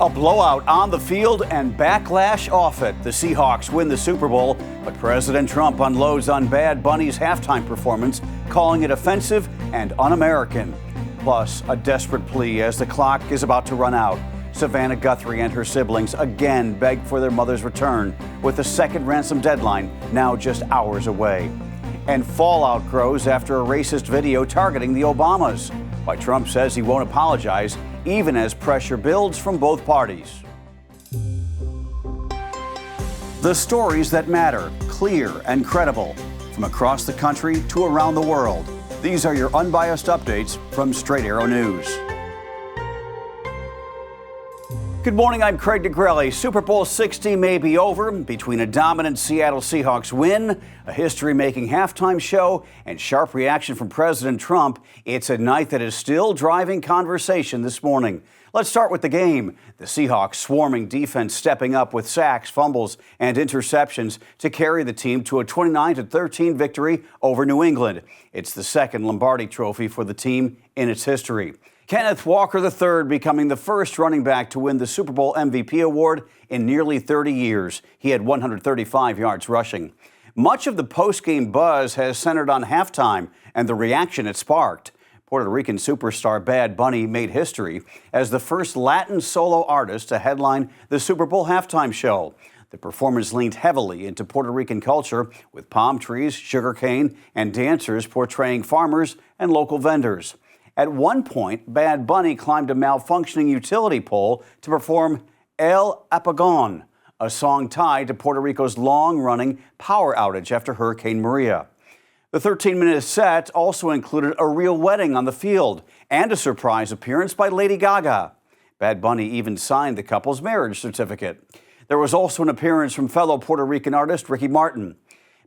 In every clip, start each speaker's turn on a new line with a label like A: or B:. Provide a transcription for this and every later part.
A: A blowout on the field and backlash off it. The Seahawks win the Super Bowl, but President Trump unloads on Bad Bunny's halftime performance, calling it offensive and un-American. Plus, a desperate plea as the clock is about to run out. Savannah Guthrie and her siblings again beg for their mother's return, with the second ransom deadline now just hours away. And fallout grows after a racist video targeting the Obamas. Why Trump says he won't apologize, even as pressure builds from both parties. The stories that matter, clear and credible, from across the country to around the world. These are your unbiased updates from Straight Arrow News. Good morning, I'm Craig DeGrelli. Super Bowl 60 may be over. Between a dominant Seattle Seahawks win, a history-making halftime show, and sharp reaction from President Trump, it's a night that is still driving conversation this morning. Let's start with the game. The Seahawks swarming defense stepping up with sacks, fumbles, and interceptions to carry the team to a 29-13 victory over New England. It's the second Lombardi Trophy for the team in its history. Kenneth Walker III becoming the first running back to win the Super Bowl MVP award in nearly 30 years. He had 135 yards rushing. Much of the post-game buzz has centered on halftime and the reaction it sparked. Puerto Rican superstar Bad Bunny made history as the first Latin solo artist to headline the Super Bowl halftime show. The performance leaned heavily into Puerto Rican culture with palm trees, sugarcane, and dancers portraying farmers and local vendors. At one point, Bad Bunny climbed a malfunctioning utility pole to perform El Apagón, a song tied to Puerto Rico's long-running power outage after Hurricane Maria. The 13-minute set also included a real wedding on the field and a surprise appearance by Lady Gaga. Bad Bunny even signed the couple's marriage certificate. There was also an appearance from fellow Puerto Rican artist Ricky Martin.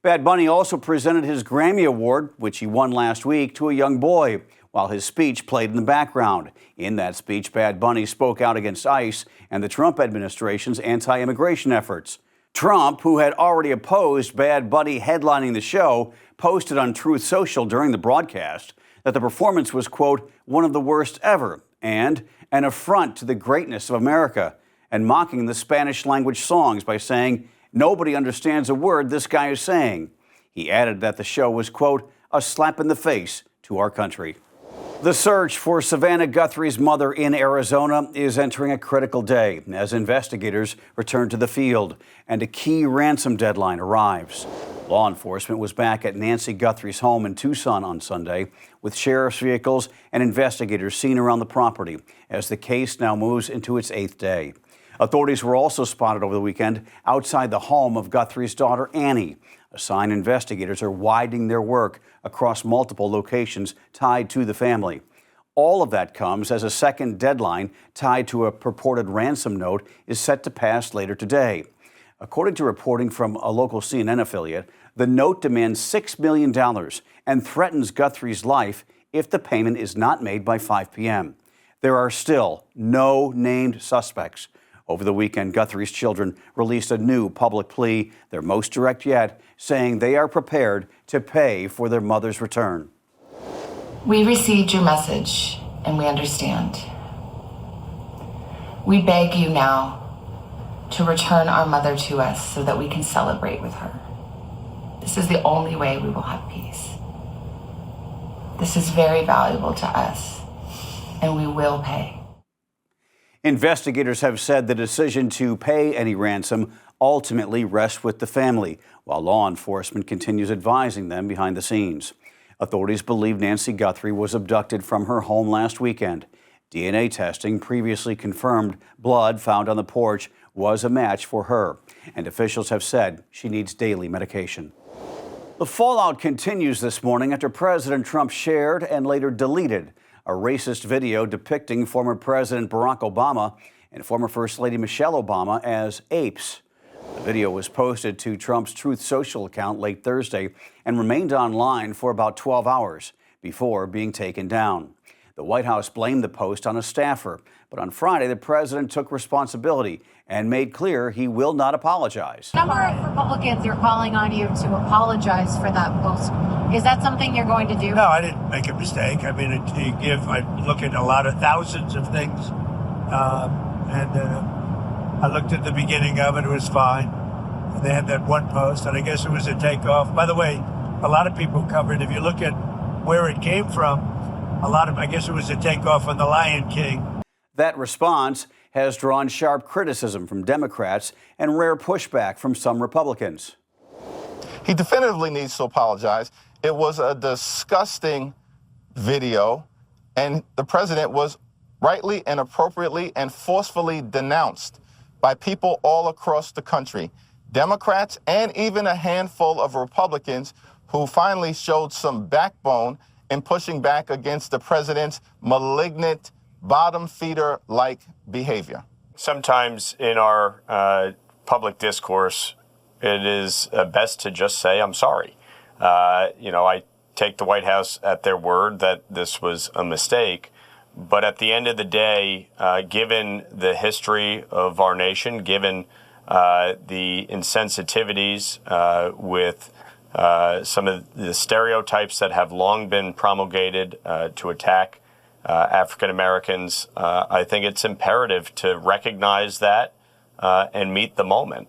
A: Bad Bunny also presented his Grammy Award, which he won last week, to a young boy, while his speech played in the background. In that speech, Bad Bunny spoke out against ICE and the Trump administration's anti-immigration efforts. Trump, who had already opposed Bad Bunny headlining the show, posted on Truth Social during the broadcast that the performance was, quote, one of the worst ever and an affront to the greatness of America, and mocking the Spanish language songs by saying, nobody understands a word this guy is saying. He added that the show was, quote, a slap in the face to our country. The search for Savannah Guthrie's mother in Arizona is entering a critical day as investigators return to the field and a key ransom deadline arrives. Law enforcement was back at Nancy Guthrie's home in Tucson on Sunday with sheriff's vehicles and investigators seen around the property as the case now moves into its 8th day. Authorities were also spotted over the weekend outside the home of Guthrie's daughter, Annie, a sign investigators are widening their work across multiple locations tied to the family. All of that comes as a second deadline tied to a purported ransom note is set to pass later today. According to reporting from a local CNN affiliate, the note demands $6 million and threatens Guthrie's life if the payment is not made by 5 p.m. There are still no named suspects. Over the weekend, Guthrie's children released a new public plea, their most direct yet, saying they are prepared to pay for their mother's return.
B: We received your message, and we understand. We beg you now to return our mother to us so that we can celebrate with her. This is the only way we will have peace. This is very valuable to us, and we will pay.
A: Investigators have said the decision to pay any ransom ultimately rests with the family, while law enforcement continues advising them behind the scenes. Authorities believe Nancy Guthrie was abducted from her home last weekend. DNA testing previously confirmed blood found on the porch was a match for her, and officials have said she needs daily medication. The fallout continues this morning after President Trump shared and later deleted a racist video depicting former President Barack Obama and former First Lady Michelle Obama as apes. The video was posted to Trump's Truth Social account late Thursday and remained online for about 12 hours before being taken down. The White House blamed the post on a staffer, but on Friday, the president took responsibility and made clear he will not apologize.
C: A number of Republicans are calling on you to apologize for that post. Is that something you're going to do?
D: No, I didn't make a mistake. I mean, I look at a lot of thousands of things, and I looked at the beginning of it. It was fine. And they had that one post, and I guess it was a takeoff. By the way, a lot of people covered. If you look at where it came from, I guess it was a takeoff on the Lion King.
A: That response has drawn sharp criticism from Democrats and rare pushback from some Republicans.
E: He definitively needs to apologize. It was a disgusting video, and the president was rightly and appropriately and forcefully denounced by people all across the country, Democrats and even a handful of Republicans who finally showed some backbone in pushing back against the president's malignant, bottom feeder-like behavior.
F: Sometimes in our public discourse, it is best to just say, I'm sorry. I take the White House at their word that this was a mistake. But at the end of the day, given the history of our nation, given the insensitivities with some of the stereotypes that have long been promulgated to attack African Americans, I think it's imperative to recognize that and meet the moment.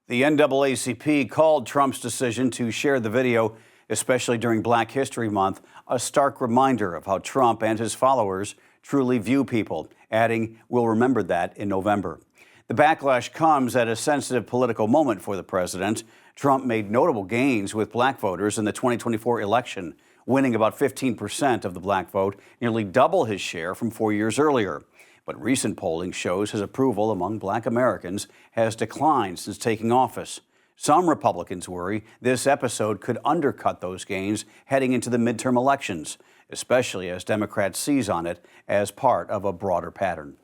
A: The NAACP called Trump's decision to share the video, especially during Black History Month, a stark reminder of how Trump and his followers truly view people, adding, "We'll remember that in November." The backlash comes at a sensitive political moment for the president. Trump made notable gains with black voters in the 2024 election, winning about 15% of the black vote, nearly double his share from 4 years earlier. But recent polling shows his approval among black Americans has declined since taking office. Some Republicans worry this episode could undercut those gains heading into the midterm elections, especially as Democrats seize on it as part of a broader pattern.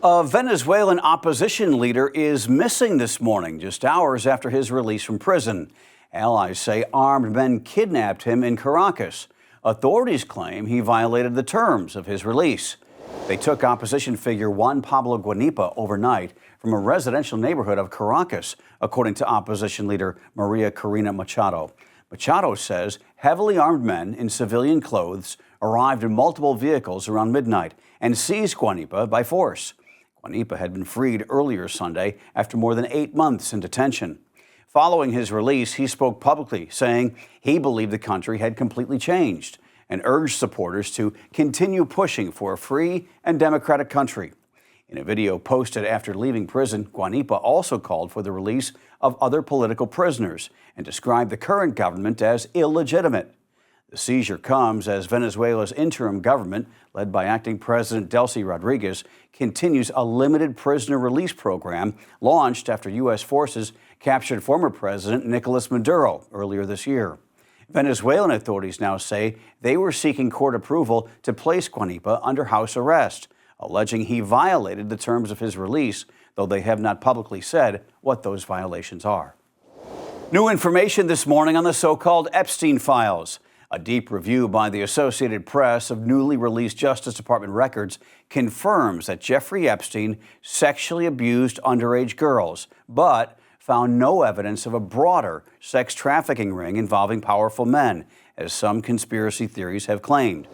A: A Venezuelan opposition leader is missing this morning, just hours after his release from prison. Allies say armed men kidnapped him in Caracas. Authorities claim he violated the terms of his release. They took opposition figure Juan Pablo Guanipa overnight from a residential neighborhood of Caracas, according to opposition leader Maria Corina Machado. Machado says heavily armed men in civilian clothes arrived in multiple vehicles around midnight and seized Guanipa by force. Guanipa had been freed earlier Sunday after more than 8 months in detention. Following his release, he spoke publicly, saying he believed the country had completely changed and urged supporters to continue pushing for a free and democratic country. In a video posted after leaving prison, Guanipa also called for the release of other political prisoners and described the current government as illegitimate. The seizure comes as Venezuela's interim government, led by acting President Delcy Rodriguez, continues a limited prisoner release program launched after U.S. forces captured former President Nicolas Maduro earlier this year. Venezuelan authorities now say they were seeking court approval to place Guanipa under house arrest, alleging he violated the terms of his release, though they have not publicly said what those violations are. New information this morning on the so-called Epstein files. A deep review by the Associated Press of newly released Justice Department records confirms that Jeffrey Epstein sexually abused underage girls, but found no evidence of a broader sex trafficking ring involving powerful men, as some conspiracy theories have claimed.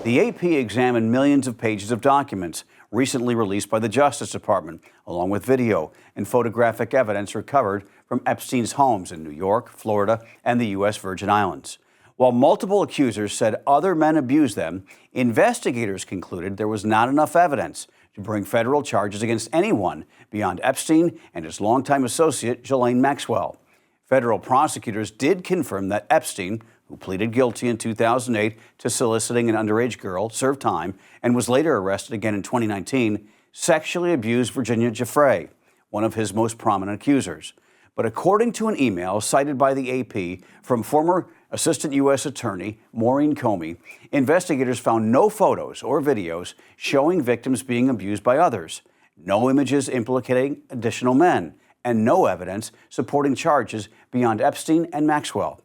A: The AP examined millions of pages of documents recently released by the Justice Department, along with video and photographic evidence recovered from Epstein's homes in New York, Florida, and the U.S. Virgin Islands. While multiple accusers said other men abused them, investigators concluded there was not enough evidence to bring federal charges against anyone beyond Epstein and his longtime associate, Ghislaine Maxwell. Federal prosecutors did confirm that Epstein, who pleaded guilty in 2008 to soliciting an underage girl, served time and was later arrested again in 2019, sexually abused Virginia Giuffre, one of his most prominent accusers. But according to an email cited by the AP from former Assistant U.S. Attorney Maureen Comey, investigators found no photos or videos showing victims being abused by others, no images implicating additional men, and no evidence supporting charges beyond Epstein and Maxwell.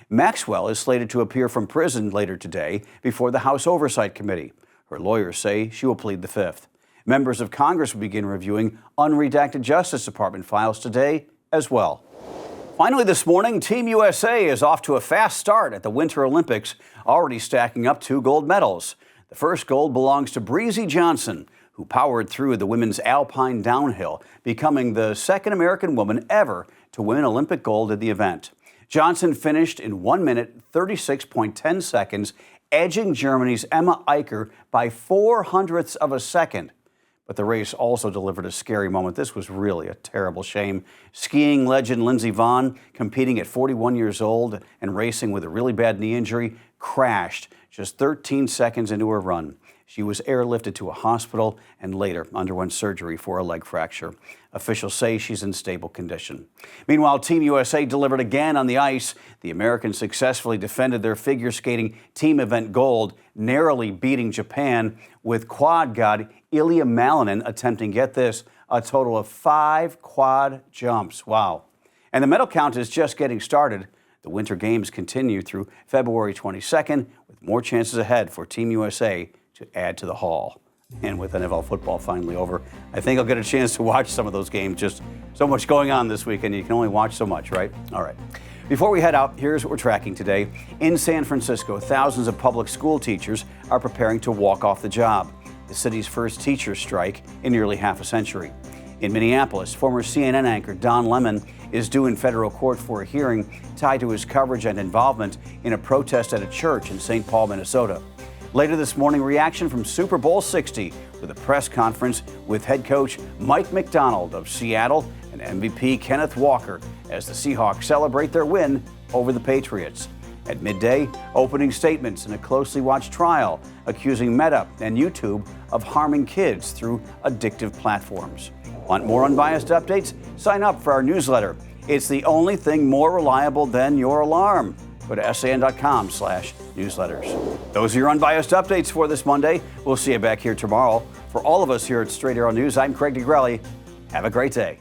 A: Maxwell is slated to appear from prison later today before the House Oversight Committee. Her lawyers say she will plead the Fifth. Members of Congress will begin reviewing unredacted Justice Department files today as well. Finally this morning, Team USA is off to a fast start at the Winter Olympics, already stacking up 2 gold medals. The first gold belongs to Breezy Johnson, who who powered through the women's alpine downhill, becoming the second American woman ever to win Olympic gold at the event. Johnson finished in 1 minute, 36.10 seconds, edging Germany's Emma Eicher by 0.04 of a second. But the race also delivered a scary moment. This was really a terrible shame. Skiing legend Lindsey Vonn, competing at 41 years old and racing with a really bad knee injury, crashed just 13 seconds into her run. She was airlifted to a hospital and later underwent surgery for a leg fracture. Officials say she's in stable condition. Meanwhile, Team USA delivered again on the ice. The Americans successfully defended their figure skating team event gold, narrowly beating Japan, with quad god Ilya Malinin attempting, get this, a total of 5 quad jumps. Wow. And the medal count is just getting started. The Winter Games continue through February 22nd, with more chances ahead for Team USA to add to the haul. And with NFL football finally over, I think I'll get a chance to watch some of those games. Just so much going on this weekend. You can only watch so much, right? All right. Before we head out, here's what we're tracking today. In San Francisco, thousands of public school teachers are preparing to walk off the job, the city's first teacher strike in nearly half a century. In Minneapolis, former CNN anchor Don Lemon is due in federal court for a hearing tied to his coverage and involvement in a protest at a church in St. Paul, Minnesota. Later this morning, reaction from Super Bowl 60 with a press conference with head coach Mike Macdonald of Seattle and MVP Kenneth Walker as the Seahawks celebrate their win over the Patriots. At midday, opening statements in a closely watched trial accusing Meta and YouTube of harming kids through addictive platforms. Want more unbiased updates? Sign up for our newsletter. It's the only thing more reliable than your alarm. Go to san.com/newsletters. Those are your unbiased updates for this Monday. We'll see you back here tomorrow. For all of us here at Straight Arrow News, I'm Craig DeGrelli. Have a great day.